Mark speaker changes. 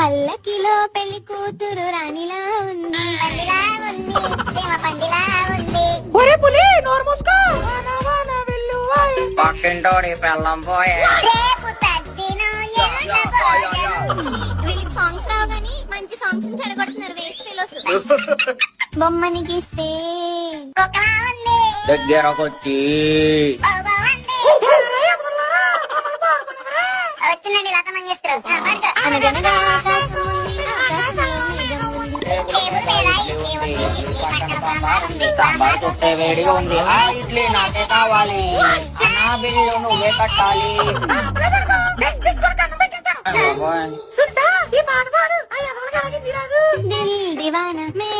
Speaker 1: పల్లకిలో పెళ్లి కూతురు రాణిలా ఉంది, పండిలా ఉంది, ప్రేమ పండిలా ఉంది.
Speaker 2: ఒరే పులి నోరు మూసుకో. వాన వాన వెల్లువాయే.
Speaker 3: పక్కింటోడి పెళ్ళం పోయే.
Speaker 1: రేపు తద్దినం వీళ్ళకి సాంగ్స్ రావు గానీ మంచి సాంగ్స్ చెడగొడుతున్నారు వేస్ట్ ఫెలోస్. బొమ్మని గీస్తే ఒకలా ఉంది,
Speaker 3: దగ్గరకొచ్చి
Speaker 1: వచ్చిందండి లత మంగేష్కర్. అనగనగా ఆకాశం ఉంది, ఆకాశంలో మేఘం ఉంది, దేవుడి మీద ఇడ్లీ ఉంది, ఇడ్లీ పక్కన సాంబార్ ఉంది,
Speaker 3: సాంబార్ చుట్టే వేడిగా ఉంది. ఆ ఇడ్లీ నాకే కావాలి, నా బిల్లు నువ్వే కట్టాలి.
Speaker 2: సునీత, ఈ మానవాడు ఆ ఎదవలకి అలాగే తిరాదు.
Speaker 1: దిల్ దివానా మే